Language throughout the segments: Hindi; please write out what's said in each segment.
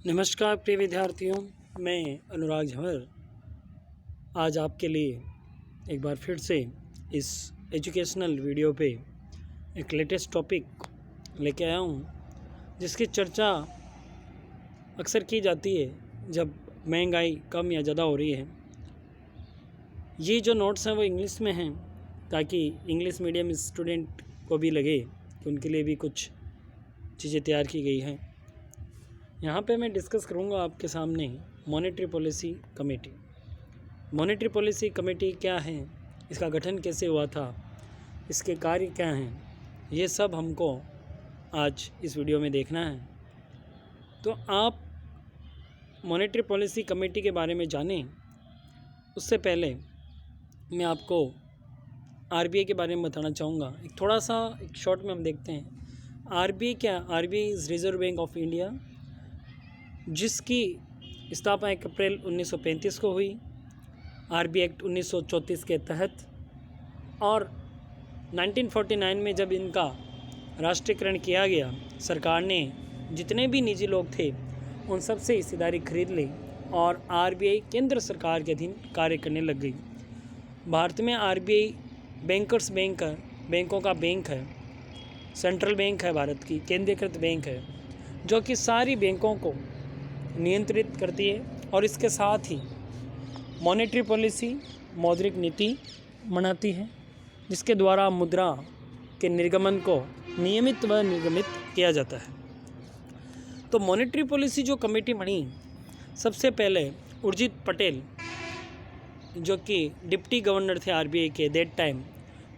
नमस्कार प्रिय विद्यार्थियों, मैं अनुराग झंवर आज आपके लिए एक बार फिर से इस एजुकेशनल वीडियो पे एक लेटेस्ट टॉपिक लेके आया हूँ, जिसकी चर्चा अक्सर की जाती है जब महंगाई कम या ज़्यादा हो रही है। ये जो नोट्स हैं वो इंग्लिश में हैं, ताकि इंग्लिश मीडियम स्टूडेंट को भी लगे कि उनके लिए भी कुछ चीज़ें तैयार की गई हैं। यहाँ पे मैं डिस्कस करूँगा आपके सामने monetary policy committee. Monetary policy committee क्या है, इसका गठन कैसे हुआ था, इसके कार्य क्या हैं, ये सब हमको आज इस वीडियो में देखना है। तो आप मॉनेटरी पॉलिसी कमेटी के बारे में जानें उससे पहले मैं आपको आरबीआई के बारे में बताना चाहूँगा। एक शॉर्ट में हम देखते हैं आरबीआई क्या। RBI is reserve bank of India, जिसकी स्थापना 1 अप्रैल 1935 को हुई आरबीआई एक्ट 1934 के तहत, और 1949 में जब इनका राष्ट्रीयकरण किया गया, सरकार ने जितने भी निजी लोग थे उन सब से हिस्सेदारी खरीद ली और आरबीआई केंद्र सरकार के अधीन कार्य करने लग गई। भारत में आरबीआई बैंकों का बैंक है, सेंट्रल बैंक है, भारत की केंद्रीकृत बैंक है, जो कि सारी बैंकों को नियंत्रित करती है और इसके साथ ही मॉनेटरी पॉलिसी, मौद्रिक नीति बनाती है, जिसके द्वारा मुद्रा के निर्गमन को नियमित व निर्गमित किया जाता है। तो मॉनेटरी पॉलिसी जो कमेटी बनी, सबसे पहले उर्जित पटेल जो कि डिप्टी गवर्नर थे आरबीआई के दैट टाइम,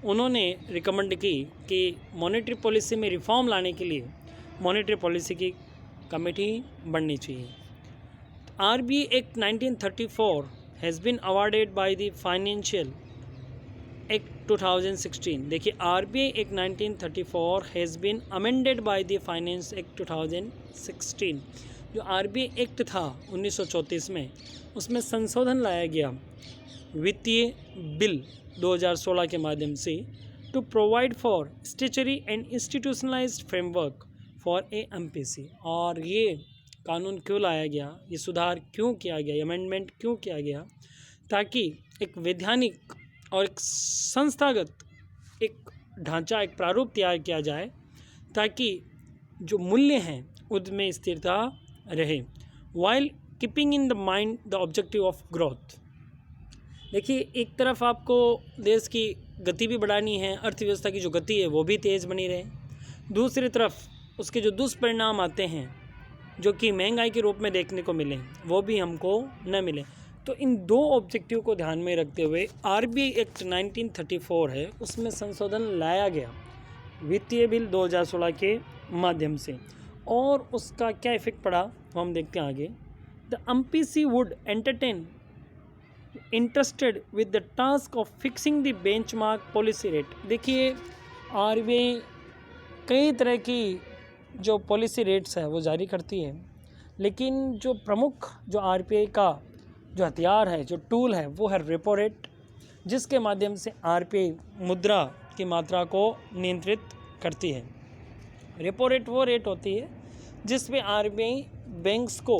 उन्होंने रिकमेंड की कि मॉनेटरी पॉलिसी में रिफॉर्म लाने के लिए मॉनेटरी पॉलिसी की कमेटी बननी चाहिए। RBI Act 1934 has been awarded by the Financial Act 2016। देखिए, RBI Act 1934 has been amended by the Finance Act 2016। जो RBI Act था 1934 में, उसमें संशोधन लाया गया वित्तीय बिल 2016 के माध्यम से, to provide for statutory and institutionalised framework for a MPC। और ये कानून क्यों लाया गया, ये सुधार क्यों किया गया, अमेंडमेंट क्यों किया गया, ताकि एक वैधानिक और एक संस्थागत एक ढांचा, एक प्रारूप तैयार किया जाए, ताकि जो मूल्य हैं उनमें स्थिरता रहे, while keeping in the mind the objective of growth. देखिए, एक तरफ आपको देश की गति भी बढ़ानी है, अर्थव्यवस्था की जो गति है वो भी तेज़ बनी रहे, दूसरी तरफ उसके जो दुष्परिणाम आते हैं जो कि महंगाई के रूप में देखने को मिले, वो भी हमको न मिले। तो इन दो ऑब्जेक्टिव को ध्यान में रखते हुए आरबीआई एक्ट 1934 है, उसमें संशोधन लाया गया वित्तीय बिल 2016 के माध्यम से। और उसका क्या इफेक्ट पड़ा वो हम देखते हैं आगे। The MPC would entertain interested with the task of fixing the benchmark policy rate. देखिए, आरबीआई कई तरह की जो पॉलिसी रेट्स है वो जारी करती है, लेकिन जो प्रमुख जो आरबीआई का जो हथियार है, जो टूल है, वो है रेपो रेट, जिसके माध्यम से आरबीआई मुद्रा की मात्रा को नियंत्रित करती है। रेपो रेट वो रेट होती है जिस पे आरबीआई बैंक्स को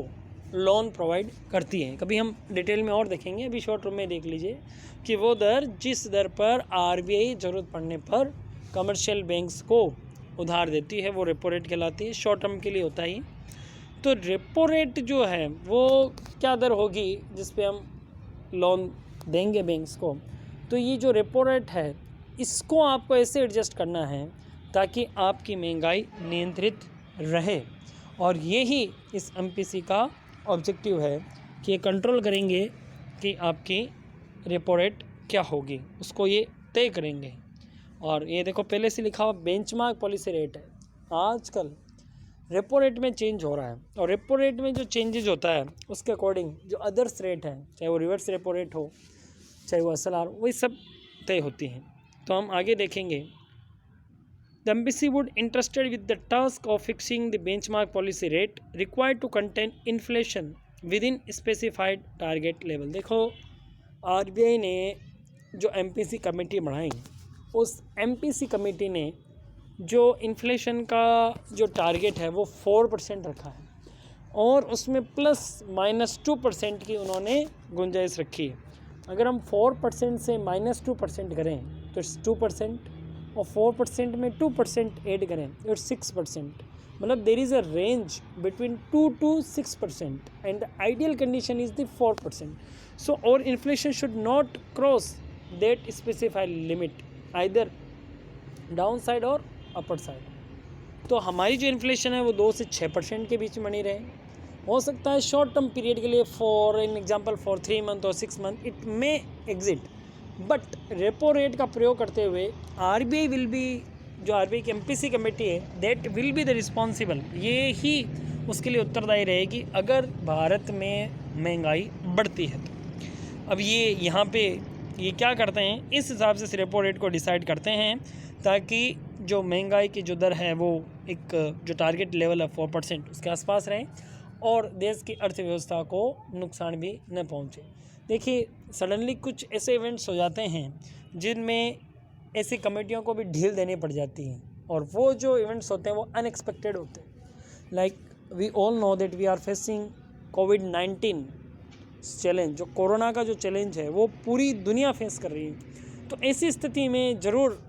लोन प्रोवाइड करती है। कभी हम डिटेल में और देखेंगे, अभी शॉर्ट टर्म में देख लीजिए कि वो दर जिस दर पर आरबीआई ज़रूरत पड़ने पर कमर्शियल बैंक्स को उधार देती है, वो रेपो रेट कहलाती है। शॉर्ट टर्म के लिए होता ही। तो रेपो रेट जो है वो क्या दर होगी जिस पे हम लोन देंगे बैंक्स को, तो ये जो रेपो रेट है इसको आपको ऐसे एडजस्ट करना है ताकि आपकी महंगाई नियंत्रित रहे। और यही इस MPC का ऑब्जेक्टिव है कि ये कंट्रोल करेंगे कि आपकी रेपो रेट क्या होगी, उसको ये तय करेंगे। और ये देखो, पहले से लिखा हुआ बेंचमार्क पॉलिसी रेट है। आजकल रेपो रेट में चेंज हो रहा है, और रेपो रेट में जो चेंजेज होता है उसके अकॉर्डिंग जो अदर्स रेट हैं, चाहे वो रिवर्स रेपो रेट हो, चाहे वो SLR, वही सब तय होती हैं। तो हम आगे देखेंगे। The MPC would interested with the task of fixing the benchmark policy rate required to contain inflation within specified target level. देखो, आरबीआई ने जो MPC कमेटी बनाई, उस MPC कमेटी ने जो इन्फ्लेशन का जो टारगेट है वो 4% रखा है। और उसमें +-2% की उन्होंने गुंजाइश रखी है। अगर हम 4% से -2% करें तो इट्स 2%, और 4% में 2% ऐड करें तो इट्स 6%। मतलब there is a range between 2 to 6%, and the ideal condition is the 4%. सो और inflation should not cross that specified limit, either down side और अपर साइड। तो हमारी जो इन्फ्लेशन है वो 2 से 6% के बीच में बनी रहे। हो सकता है शॉर्ट टर्म पीरियड के लिए, for an example for 3 month और 6 month it may exit, but repo rate का प्रयोग करते हुए आरबीआई विल बी, जो आरबीआई की एमपीसी कमेटी है, that will be the responsible, ये ही उसके लिए उत्तरदायी रहेगी अगर भारत में महंगाई बढ़ती है तो। अब ये यहाँ पे ये क्या करते हैं, इस हिसाब से रेपो रेट को डिसाइड करते हैं ताकि जो महंगाई की जो दर है वो एक जो टारगेट लेवल है 4% उसके आसपास रहे और देश की अर्थव्यवस्था को नुकसान भी न पहुंचे। देखिए सडनली कुछ ऐसे इवेंट्स हो जाते हैं जिनमें ऐसी कमेटियों को भी ढील देनी पड़ जाती है, और वो जो इवेंट्स होते हैं वो अनएक्सपेक्टेड होते हैं। Like we all know that we are facing कोविड-19 चैलेंज, जो कोरोना का जो चैलेंज है वो पूरी दुनिया फेस कर रही है। तो ऐसी स्थिति में ज़रूर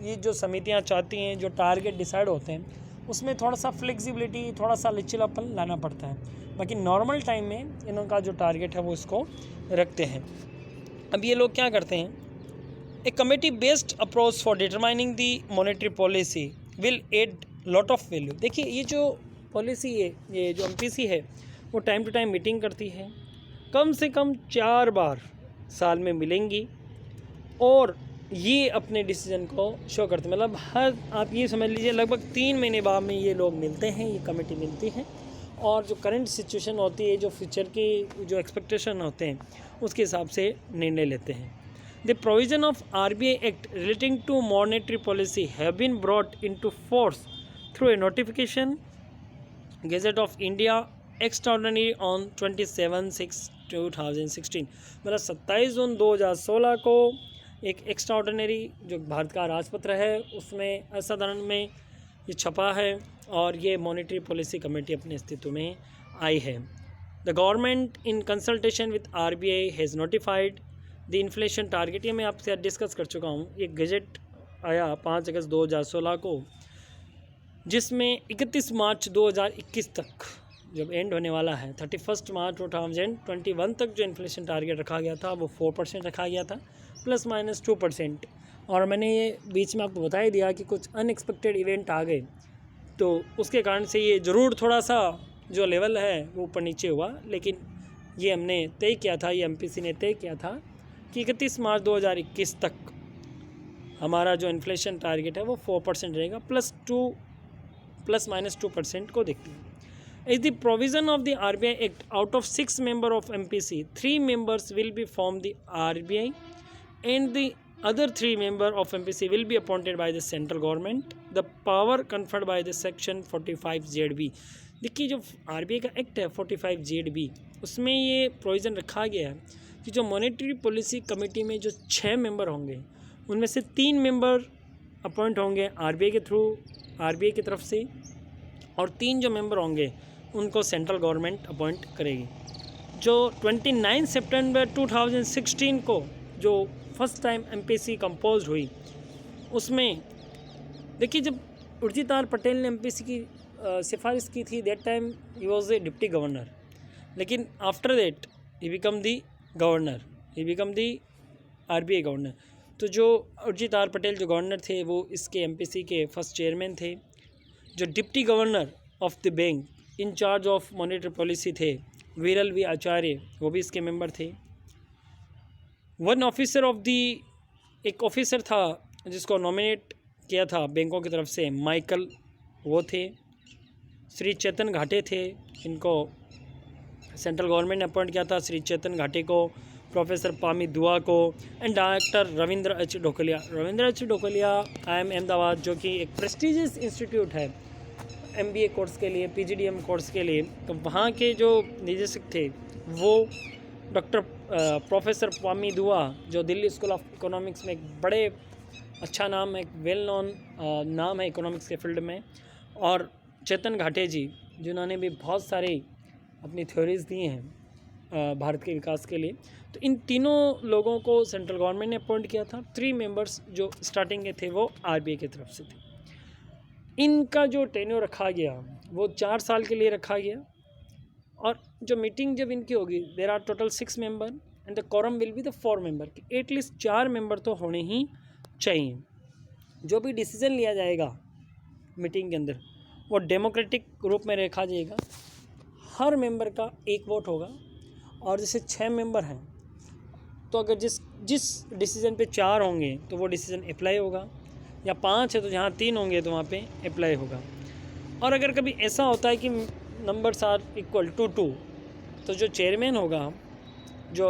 ये जो समितियां चाहती हैं, जो टारगेट डिसाइड होते हैं उसमें थोड़ा सा फ्लेक्सिबिलिटी, थोड़ा सा लचीलापन लाना पड़ता है। बाकी नॉर्मल टाइम में इनका जो टारगेट है वो इसको रखते हैं। अब ये लोग क्या करते हैं, a committee based approach for determining the monetary policy will add lot of value. देखिए ये जो पॉलिसी है, ये जो एमपीसी है, वो टाइम टू टाइम मीटिंग करती है, कम से कम 4 बार साल में मिलेंगी और ये अपने डिसीजन को शो करते हैं। मतलब हर, आप ये समझ लीजिए लगभग 3 महीने बाद में ये लोग मिलते हैं, ये कमेटी मिलती है और जो करंट सिचुएशन होती है, जो फ्यूचर की जो एक्सपेक्टेशन होते हैं उसके हिसाब से निर्णय लेते हैं। The provision of RBI act relating to monetary policy have been brought into force through a notification gazette of India extraordinary on 27/6/2016। मतलब 27 जून 2016 को एक एक्स्ट्राऑर्डिनरी जो भारत का राजपत्र है उसमें असाधारण में ये छपा है और ये मॉनेटरी पॉलिसी कमेटी अपने अस्तित्व में आई है। The government in consultation with RBI has notified the inflation target, ये मैं आपसे डिस्कस कर चुका हूँ। ये गजेट आया 5 अगस्त 2016 को, जिसमें 31 मार्च 2021 तक जब एंड होने वाला है, 31 मार्च 2021 तक जो इन्फ्लेशन टारगेट रखा गया था वो 4% रखा गया था, +-2%। और मैंने ये बीच में आपको बता ही दिया कि कुछ अनएक्सपेक्टेड इवेंट आ गए तो उसके कारण से ये ज़रूर थोड़ा सा जो लेवल है वो ऊपर नीचे हुआ, लेकिन ये हमने तय किया था, ये एमपीसी ने तय किया था कि 31 मार्च 2021 तक हमारा जो इन्फ्लेशन टारगेट है वो 4% रहेगा, +-2% को देखते हैं। As the provision of the RBI Act, out of 6 members of MPC, 3 members will be from the RBI and the other 3 members of MPC will be appointed by the central government. The power conferred by the section 45ZB. देखिए जो RBI का एक्ट है 45ZB, उसमें ये प्रोविज़न रखा गया है कि जो मॉनेटरी पॉलिसी कमेटी में जो 6 मेंबर होंगे उनमें से 3 मेंबर अपॉइंट होंगे RBI के थ्रू, RBI की तरफ से, और 3 जो मेंबर होंगे उनको सेंट्रल गवर्नमेंट अपॉइंट करेगी। जो 29 सितंबर 2016 को जो फर्स्ट टाइम एमपीसी कंपोज हुई, उसमें देखिए जब उर्जित आर पटेल ने एमपीसी की सिफारिश की थी, that time he was a deputy governor, लेकिन after that he become the governor, he become the RBI governor. तो जो उर्जित आर पटेल जो गवर्नर थे वो इसके एमपीसी के फर्स्ट चेयरमैन थे। जो deputy governor of the bank in charge of monetary policy थे वीरल वी आचार्य, वो भी इसके मेंबर थे। वन ऑफिसर ऑफ दी, एक ऑफिसर था जिसको नॉमिनेट किया था बैंकों की तरफ से, माइकल, वो थे। श्री चेतन घाटे थे, इनको सेंट्रल गवर्नमेंट ने अपॉइंट किया था, श्री चेतन घाटे को, प्रोफेसर पामी दुआ को, and doctor Ravindra H Dhokaliya. Ravindra H Dhokaliya IIM Ahmedabad, जो कि एक प्रेस्टिजियस इंस्टीट्यूट है MBA कोर्स के लिए, PGDM कोर्स के लिए, तो वहाँ के जो निदेशक थे वो डॉक्टर प्रोफेसर पामी दुआ, जो दिल्ली स्कूल ऑफ इकोनॉमिक्स में एक बड़े अच्छा नाम है, एक वेल नोन नाम है इकोनॉमिक्स के फील्ड में, और चेतन घाटे जी जिन्होंने भी बहुत सारे अपनी थ्योरीज दी हैं भारत के विकास के लिए। तो इन तीनों लोगों को सेंट्रल गवर्नमेंट ने अपॉइंट किया था। 3 मेंबर्स जो स्टार्टिंग के थे वो आरबीआई की तरफ से थे। इनका जो टेन्योर रखा गया वो 4 साल के लिए रखा गया। और जो मीटिंग जब इनकी होगी, there are total 6 member and the quorum will be the 4 member, कि एटलीस्ट 4 मेंबर तो होने ही चाहिए। जो भी डिसीजन लिया जाएगा मीटिंग के अंदर वो डेमोक्रेटिक रूप में रखा जाएगा। हर मेंबर का एक वोट होगा। और जैसे 6 मेंबर हैं तो अगर जिस डिसीजन पे 4 होंगे तो वो डिसीजन अप्लाई होगा, या 5 है तो जहाँ 3 होंगे तो वहाँ पे अप्लाई होगा। और अगर कभी ऐसा होता है कि नंबर्स आर इक्वल टू 2, तो जो चेयरमैन होगा जो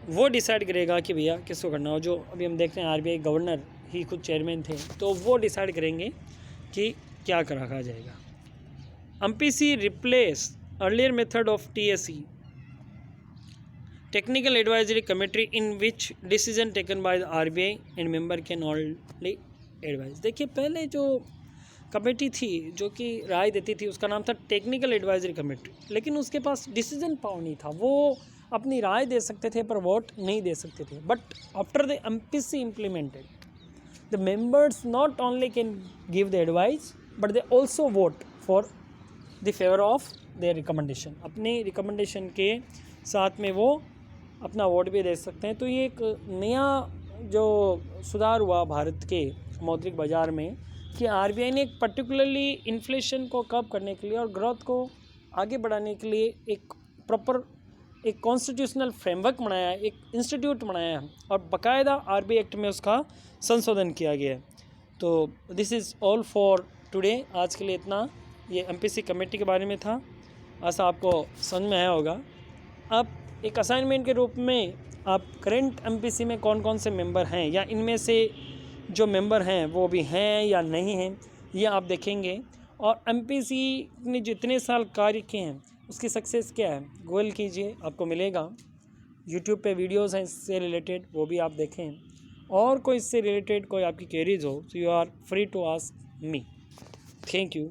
वो डिसाइड करेगा कि भैया किसको करना हो। जो अभी हम देख रहे हैं आरबीआई गवर्नर ही खुद चेयरमैन थे, तो वो डिसाइड करेंगे कि क्या रखा जाएगा। MPC replace earlier method of TSE, technical advisory committee, in which decision taken by the RBI and member can only advise. देखिए, पहले जो कमेटी थी जो कि राय देती थी उसका नाम था टेक्निकल एडवाइजरी कमेटी, लेकिन उसके पास डिसीजन पावर नहीं था। वो अपनी राय दे सकते थे पर वोट नहीं दे सकते थे। But after the MPC implemented, the members not only can give the advice but they also vote for the favour of their recommendation. अपने रिकमेंडेशन के साथ में वो अपना वोट भी दे सकते हैं। तो ये एक नया जो सुधार हुआ भारत के मौद्रिक बाजार में कि आरबीआई ने एक पर्टिकुलरली इन्फ्लेशन को कम करने के लिए और ग्रोथ को आगे बढ़ाने के लिए एक प्रॉपर एक कॉन्स्टिट्यूशनल फ्रेमवर्क बनाया है, एक इंस्टीट्यूट बनाया है और बाकायदा आरबीआई एक्ट में उसका संशोधन किया गया है। तो this is all for today. आज के लिए इतना। ये एमपीसी कमेटी के बारे में था। ऐसा आपको समझ में आया होगा। अब एक असाइनमेंट के रूप में आप करंट एमपीसी में कौन कौन से मेंबर हैं या इनमें से जो मेंबर हैं वो भी हैं या नहीं हैं, ये आप देखेंगे। और एमपीसी ने जितने साल कार्य किए हैं उसकी सक्सेस क्या है गूगल कीजिए, आपको मिलेगा। यूट्यूब पे वीडियोस हैं इससे रिलेटेड, वो भी आप देखें। और कोई इससे रिलेटेड कोई आपकी क्वेरीज हो तो you are free to ask me. Thank you.